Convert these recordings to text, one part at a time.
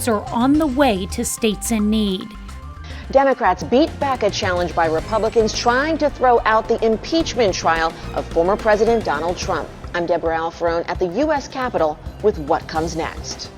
are on the way to states in need. Democrats beat back a challenge by Republicans trying to throw out the impeachment trial of former President Donald Trump. I'm Deborah Alfarone at the U.S. Capitol with what comes next.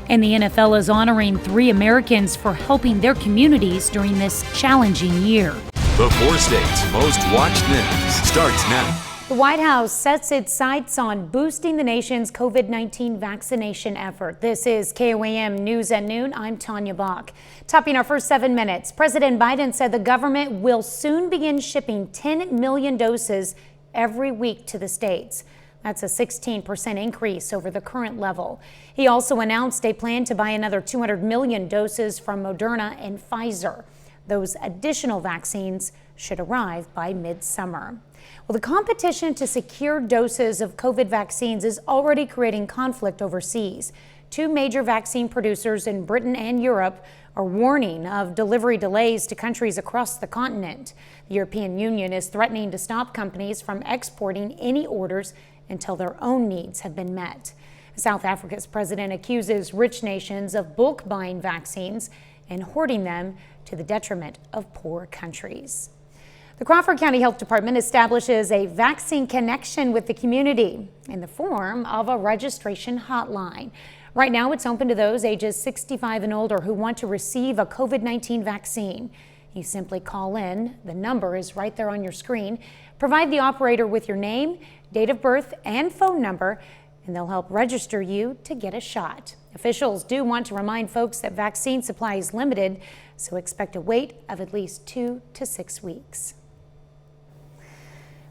And the NFL is honoring 3 Americans for helping their communities during this challenging year. The 4 states' most watched news starts now. The White House sets its sights on boosting the nation's COVID-19 vaccination effort. This is KOAM News at Noon. I'm Tanya Bach. Topping our first 7 minutes, President Biden said the government will soon begin shipping 10 million doses every week to the states. That's a 16% increase over the current level. He also announced a plan to buy another 200 million doses from Moderna and Pfizer. Those additional vaccines should arrive by midsummer. Well, the competition to secure doses of COVID vaccines is already creating conflict overseas. 2 major vaccine producers in Britain and Europe are warning of delivery delays to countries across the continent. The European Union is threatening to stop companies from exporting any orders until their own needs have been met. South Africa's president accuses rich nations of bulk buying vaccines and hoarding them to the detriment of poor countries. The Crawford County Health Department establishes a vaccine connection with the community in the form of a registration hotline. Right now, it's open to those ages 65 and older who want to receive a COVID-19 vaccine. You simply call in. The number is right there on your screen. Provide the operator with your name, date of birth, and phone number, and they'll help register you to get a shot. Officials do want to remind folks that vaccine supply is limited, so expect a wait of at least 2 to 6 weeks.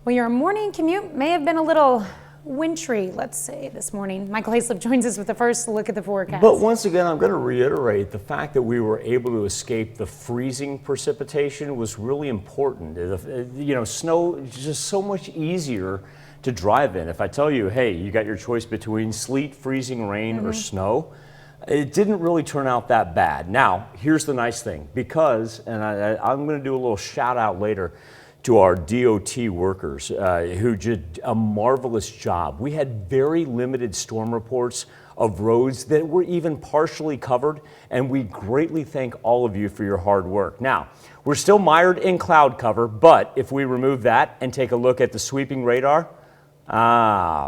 Well, your morning commute may have been a little wintry, let's say, this morning. Michael Hayslip joins us with the first look at the forecast. But once again, I'm going to reiterate the fact that we were able to escape the freezing precipitation was really important. You know, snow is just so much easier to drive in. If I tell you, hey, you got your choice between sleet, freezing rain, or snow, it didn't really turn out that bad. Now, here's the nice thing, because, and I'm going to do a little shout out later to our DOT workers who did a marvelous job. We had very limited storm reports of roads that were even partially covered, and we greatly thank all of you for your hard work. Now, we're still mired in cloud cover, but if we remove that and take a look at the sweeping radar,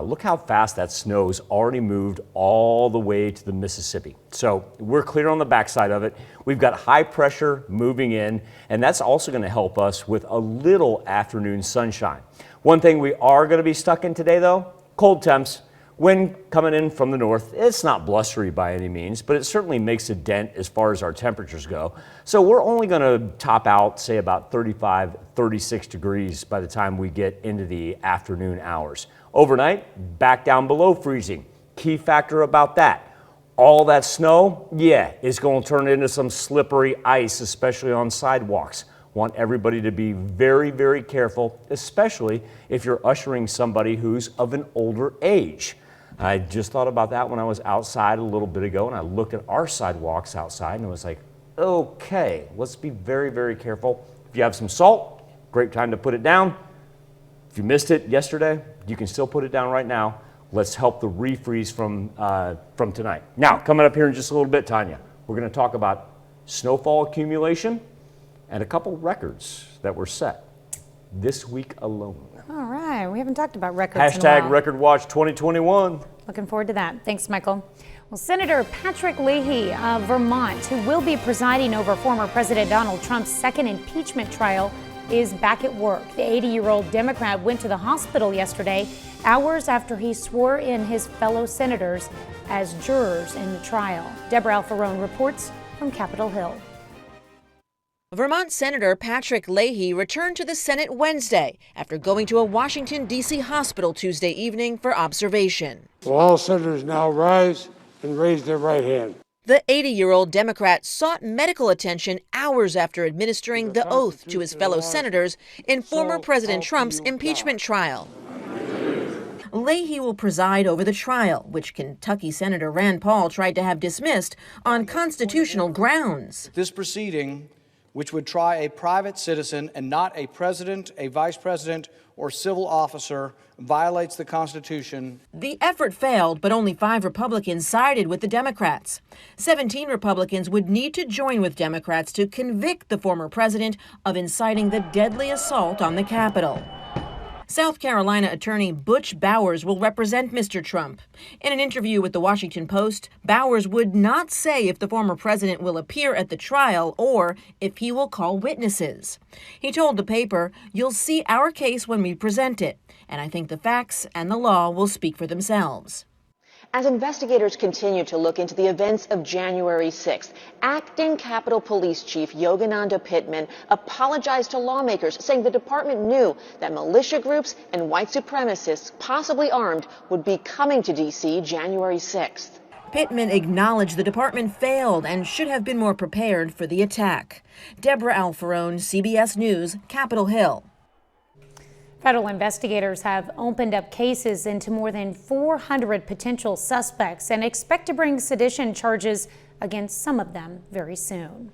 look how fast that snow's already moved all the way to the Mississippi. So we're clear on the backside of it. We've got high pressure moving in, and that's also going to help us with a little afternoon sunshine. One thing we are going to be stuck in today, though, cold temps. Wind coming in from the north. It's not blustery by any means, but it certainly makes a dent as far as our temperatures go. So we're only going to top out, say, about 35, 36 degrees by the time we get into the afternoon hours. Overnight, back down below freezing. Key factor about that, all that snow, is going to turn into some slippery ice, especially on sidewalks. Want everybody to be very, very careful, especially if you're ushering somebody who's of an older age. I just thought about that when I was outside a little bit ago, and I looked at our sidewalks outside and I was like, okay, let's be very, very careful. If you have some salt, great time to put it down. If you missed it yesterday, you can still put it down right now. Let's help the refreeze from tonight. Now, coming up here in just a little bit, Tanya, we're going to talk about snowfall accumulation and a couple records that were set this week alone. All right, we haven't talked about records in a Hashtag while. Record Watch 2021. Looking forward to that. Thanks, Michael. Well, Senator Patrick Leahy of Vermont, who will be presiding over former President Donald Trump's second impeachment trial, is back at work. The 80-year-old Democrat went to the hospital yesterday, hours after he swore in his fellow senators as jurors in the trial. Deborah Alfarone reports from Capitol Hill. Vermont Senator Patrick Leahy returned to the Senate Wednesday after going to a Washington, D.C. hospital Tuesday evening for observation. Will all senators now rise and raise their right hand? The 80-year-old Democrat sought medical attention hours after administering the oath to his fellow senators in former President Trump's impeachment trial. Leahy will preside over the trial, which Kentucky Senator Rand Paul tried to have dismissed on constitutional grounds. This proceeding, which would try a private citizen and not a president, a vice president, or civil officer violates the Constitution. The effort failed, but only 5 Republicans sided with the Democrats. 17 Republicans would need to join with Democrats to convict the former president of inciting the deadly assault on the Capitol. South Carolina attorney Butch Bowers will represent Mr. Trump. In an interview with the Washington Post, Bowers would not say if the former president will appear at the trial or if he will call witnesses. He told the paper, "You'll see our case when we present it, and I think the facts and the law will speak for themselves." As investigators continue to look into the events of January 6th, acting Capitol Police Chief Yogananda Pittman apologized to lawmakers, saying the department knew that militia groups and white supremacists, possibly armed, would be coming to D.C. January 6th. Pittman acknowledged the department failed and should have been more prepared for the attack. Deborah Alfarone, CBS News, Capitol Hill. Federal investigators have opened up cases into more than 400 potential suspects and expect to bring sedition charges against some of them very soon.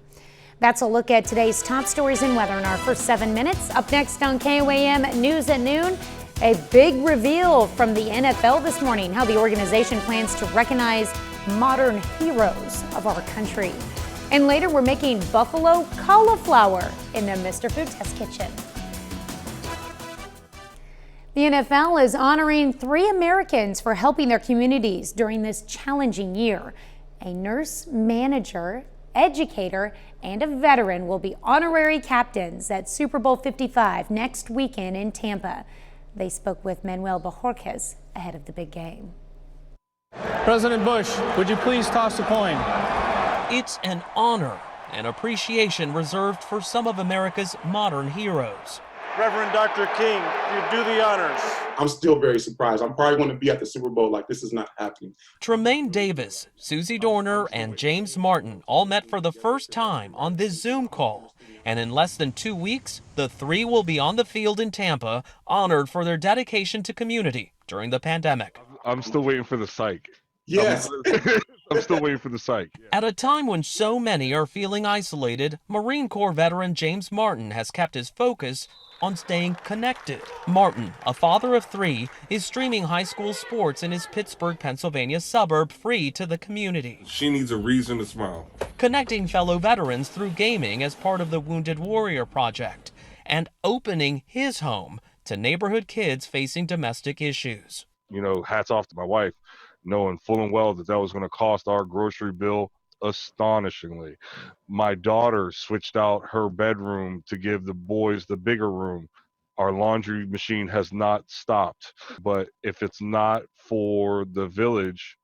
That's a look at today's top stories and weather in our first 7 minutes. Up next on KOAM News at Noon, a big reveal from the NFL this morning, how the organization plans to recognize modern heroes of our country. And later, we're making buffalo cauliflower in the Mr. Food Test Kitchen. The NFL is honoring 3 Americans for helping their communities during this challenging year. A nurse, manager, educator, and a veteran will be honorary captains at Super Bowl 55 next weekend in Tampa. They spoke with Manuel Bojorquez ahead of the big game. President Bush, would you please toss a coin? It's an honor and appreciation reserved for some of America's modern heroes. Reverend Dr. King, you do the honors. I'm still very surprised. I'm probably going to be at the Super Bowl like this is not happening. Tremaine Davis, Susie Dorner, and James Martin all met for the first time on this Zoom call. And in less than 2 weeks, the 3 will be on the field in Tampa, honored for their dedication to community during the pandemic. I'm still waiting for the psych. Yes. I'm still waiting for the psych. At a time when so many are feeling isolated, Marine Corps veteran James Martin has kept his focus on staying connected. Martin, a father of 3, is streaming high school sports in his Pittsburgh, Pennsylvania suburb free to the community. She needs a reason to smile. Connecting fellow veterans through gaming as part of the Wounded Warrior Project, and opening his home to neighborhood kids facing domestic issues. You know, hats off to my wife, knowing full and well that that was going to cost our grocery bill astonishingly. My daughter switched out her bedroom to give the boys the bigger room. Our laundry machine has not stopped. But if it's not for the village,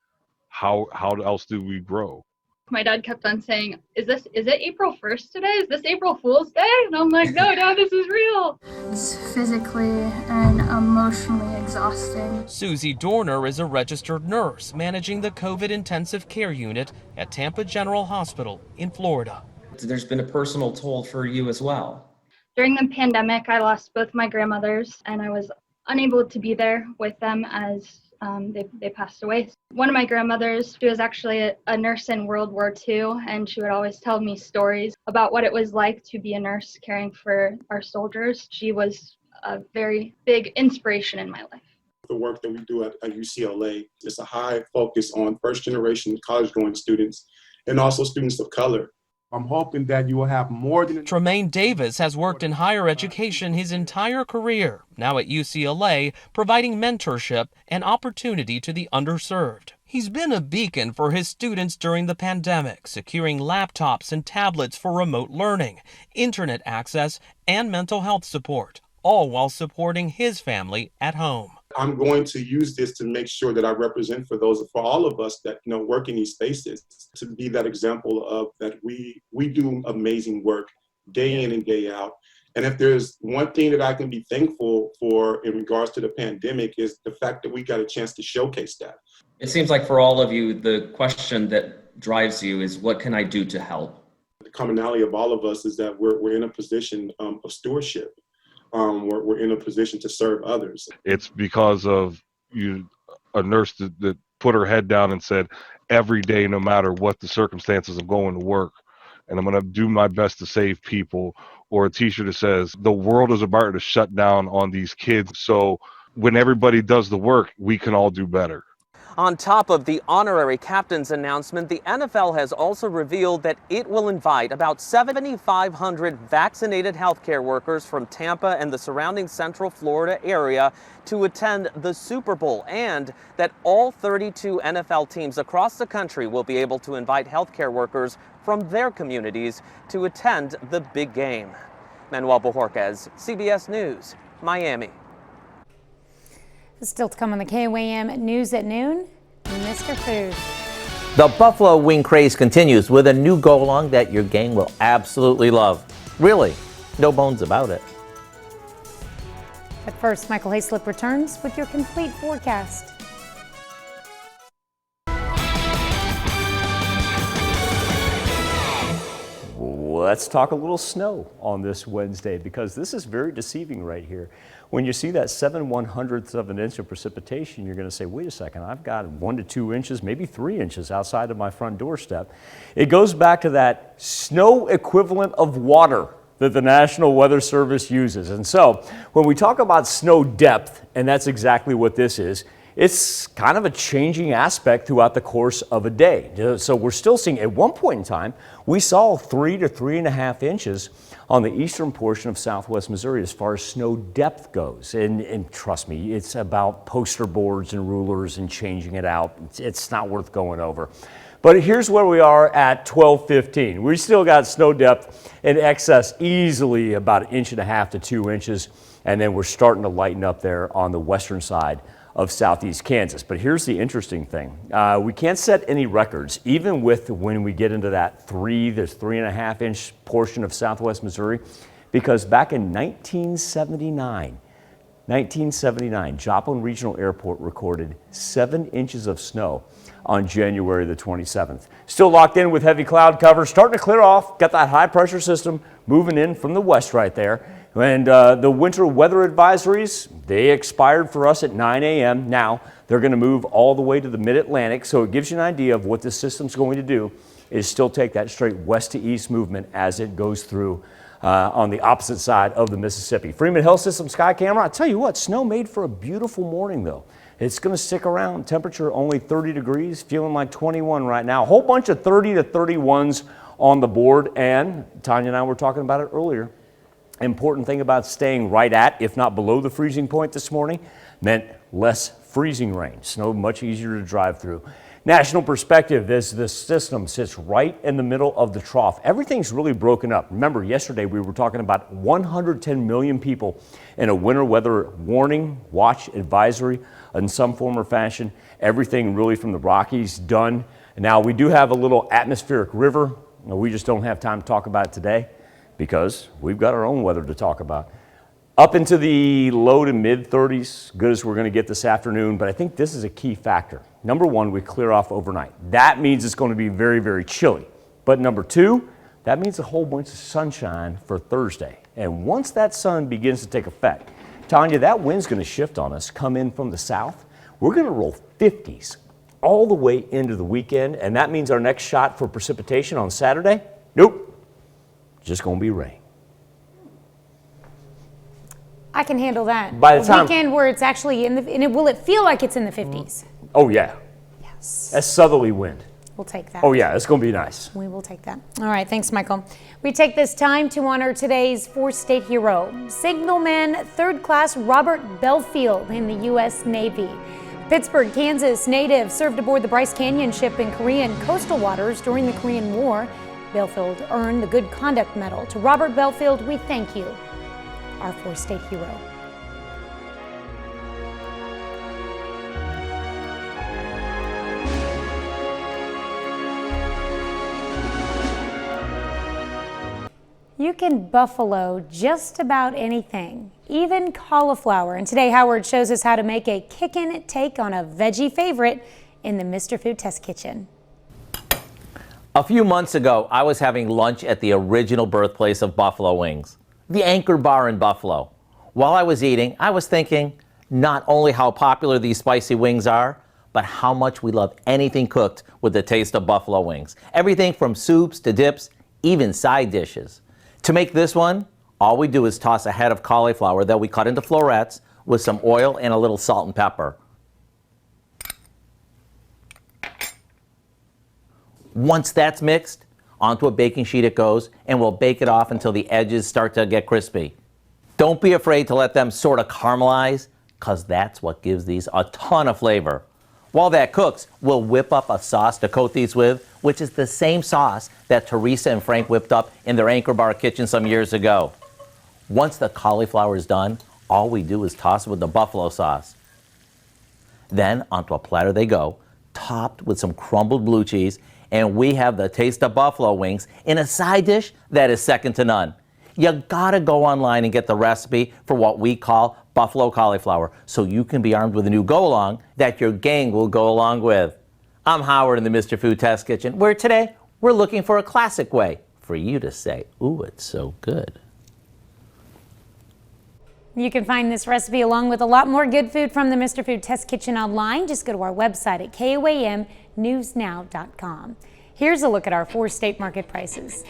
how else do we grow? My dad kept on saying, is it April 1st today? Is this April Fool's Day? And I'm like, no, Dad, this is real. It's physically and emotionally exhausting. Susie Dorner is a registered nurse managing the COVID intensive care unit at Tampa General Hospital in Florida. There's been a personal toll for you as well. During the pandemic, I lost both my grandmothers, and I was unable to be there with them as they passed away. One of my grandmothers, she was actually a nurse in World War II, and she would always tell me stories about what it was like to be a nurse caring for our soldiers. She was a very big inspiration in my life. The work that we do at UCLA is a high focus on first-generation college-going students and also students of color. I'm hoping that you will have more than... Tremaine Davis has worked in higher education his entire career, now at UCLA, providing mentorship and opportunity to the underserved. He's been a beacon for his students during the pandemic, securing laptops and tablets for remote learning, internet access, and mental health support, all while supporting his family at home. I'm going to use this to make sure that I represent for all of us that work in these spaces, to be that example of that we do amazing work day in and day out. And if there's one thing that I can be thankful for in regards to the pandemic is the fact that we got a chance to showcase that. It seems like for all of you, the question that drives you is, what can I do to help? The commonality of all of us is that we're in a position of stewardship. We're in a position to serve others. It's because of a nurse that put her head down and said, every day, no matter what the circumstances of going to work, and I'm going to do my best to save people, or a t-shirt that says the world is about to shut down on these kids. So when everybody does the work, we can all do better. On top of the honorary captain's announcement, the NFL has also revealed that it will invite about 7,500 vaccinated healthcare workers from Tampa and the surrounding Central Florida area to attend the Super Bowl, and that all 32 NFL teams across the country will be able to invite healthcare workers from their communities to attend the big game. Manuel Bojorquez, CBS News, Miami. Still to come on the KOAM News at Noon, Mr. Food. The Buffalo Wing craze continues with a new go-along that your gang will absolutely love. Really, no bones about it. But first, Michael Hayslip returns with your complete forecast. Let's talk a little snow on this Wednesday, because this is very deceiving right here. When you see that 7/100th of an inch of precipitation, you're going to say, wait a second, I've got 1 to 2 inches, maybe 3 inches outside of my front doorstep. It goes back to that snow equivalent of water that the National Weather Service uses. And so when we talk about snow depth, and that's exactly what this is, it's kind of a changing aspect throughout the course of a day. So we're still seeing, at one point in time, we saw 3 to 3.5 inches on the eastern portion of southwest Missouri as far as snow depth goes. And trust me, it's about poster boards and rulers and changing it out. It's not worth going over. But here's where we are at 12:15. We still got snow depth in excess, easily about 1.5 to 2 inches. And then we're starting to lighten up there on the western side of southeast Kansas. But here's the interesting thing. We can't set any records, even with when we get into that 3 to 3.5 inch portion of southwest Missouri, because back in 1979, Joplin Regional Airport recorded 7 inches of snow on January the 27th. Still locked in with heavy cloud cover, starting to clear off. Got that high pressure system moving in from the west right there. And the winter weather advisories, they expired for us at 9 a.m. Now they're going to move all the way to the mid-Atlantic. So it gives you an idea of what this system's going to do is still take that straight west to east movement as it goes through on the opposite side of the Mississippi. Freeman Hill System sky camera. I tell you what, snow made for a beautiful morning though. It's going to stick around. Temperature only 30 degrees, feeling like 21 right now. A whole bunch of 30 to 31s on the board. And Tanya and I were talking about it earlier. Important thing about staying right at, if not below the freezing point this morning, meant less freezing rain. Snow much easier to drive through. National perspective, this system sits right in the middle of the trough. Everything's really broken up. Remember, yesterday we were talking about 110 million people in a winter weather warning, watch, advisory in some form or fashion. Everything really from the Rockies done. Now we do have a little atmospheric river. We just don't have time to talk about it today, because we've got our own weather to talk about. Up into the low to mid 30s, good as we're going to get this afternoon, but I think this is a key factor. Number one, we clear off overnight. That means it's going to be very, very chilly. But number two, that means a whole bunch of sunshine for Thursday. And once that sun begins to take effect, Tanya, that wind's going to shift on us, come in from the south. We're going to roll 50s all the way into the weekend, and that means our next shot for precipitation on Saturday, nope. Just going to be rain. I can handle that. By the time, weekend where it's actually in the, and will it feel like it's in the 50s? Oh yeah. Yes. That's southerly wind. We'll take that. Oh yeah, it's going to be nice. We will take that. All right, thanks, Michael. We take this time to honor today's four-state hero, Signalman Third Class Robert Belfield in the U.S. Navy. Pittsburgh, Kansas native served aboard the Bryce Canyon ship in Korean coastal waters during the Korean War. Belfield earned the Good Conduct Medal. To Robert Belfield, we thank you, our four-state hero. You can buffalo just about anything, even cauliflower. And today, Howard shows us how to make a kickin' take on a veggie favorite in the Mr. Food Test Kitchen. A few months ago, I was having lunch at the original birthplace of buffalo wings, the Anchor Bar in Buffalo. While I was eating, I was thinking not only how popular these spicy wings are, but how much we love anything cooked with the taste of buffalo wings. Everything from soups to dips, even side dishes. To make this one, all we do is toss a head of cauliflower that we cut into florets with some oil and a little salt and pepper. Once that's mixed, onto a baking sheet it goes, and we'll bake it off until the edges start to get crispy. Don't be afraid to let them sort of caramelize, because that's what gives these a ton of flavor. While that cooks, we'll whip up a sauce to coat these with, which is the same sauce that Teresa and Frank whipped up in their Anchor Bar kitchen some years ago. Once the cauliflower is done, all we do is toss it with the buffalo sauce. Then onto a platter they go, topped with some crumbled blue cheese, and we have the taste of buffalo wings in a side dish that is second to none. You gotta go online and get the recipe for what we call buffalo cauliflower, so you can be armed with a new go-along that your gang will go along with. I'm Howard in the Mr. Food Test Kitchen, where today we're looking for a classic way for you to say, ooh, it's so good. You can find this recipe along with a lot more good food from the Mr. Food Test Kitchen online. Just go to our website at KOAMnewsnow.com. Here's a look at our 4 state market prices.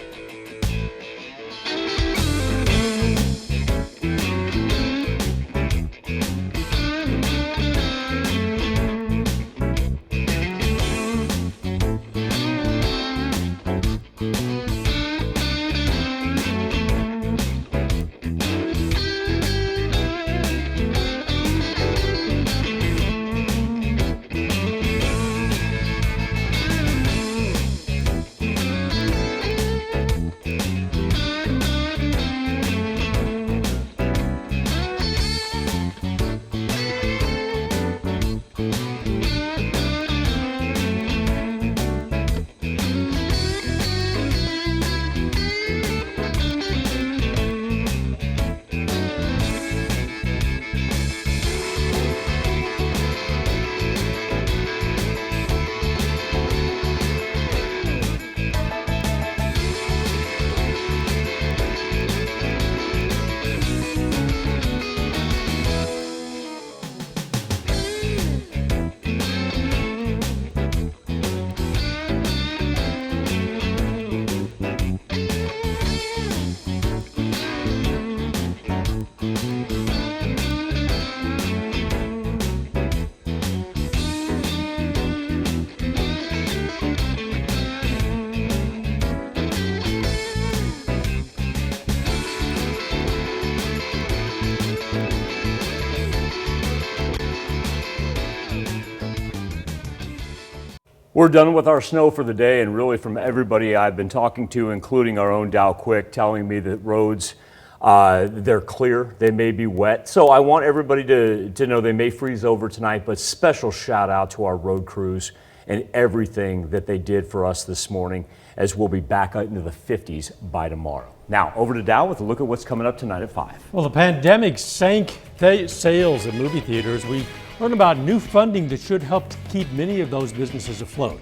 We're done with our snow for the day, and really from everybody I've been talking to, including our own Dow Quick, telling me that roads, they're clear, they may be wet. So I want everybody to know they may freeze over tonight, but special shout out to our road crews and everything that they did for us this morning, as we'll be back out into the 50s by tomorrow. Now, over to Dow with a look at what's coming up tonight at 5. Well, the pandemic sank sales at movie theaters. We learn about new funding that should help keep many of those businesses afloat.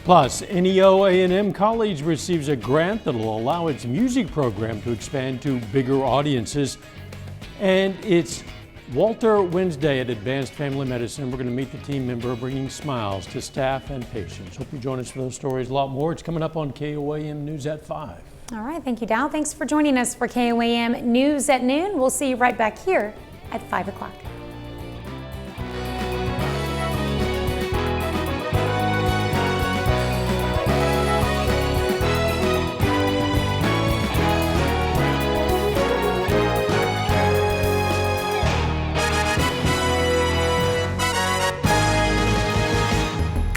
Plus, NEO A&M College receives a grant that will allow its music program to expand to bigger audiences. And it's Walter Wednesday at Advanced Family Medicine. We're going to meet the team member bringing smiles to staff and patients. Hope you join us for those stories, a lot more. It's coming up on KOAM News at 5. All right, thank you, Dow. Thanks for joining us for KOAM News at Noon. We'll see you right back here at 5 o'clock.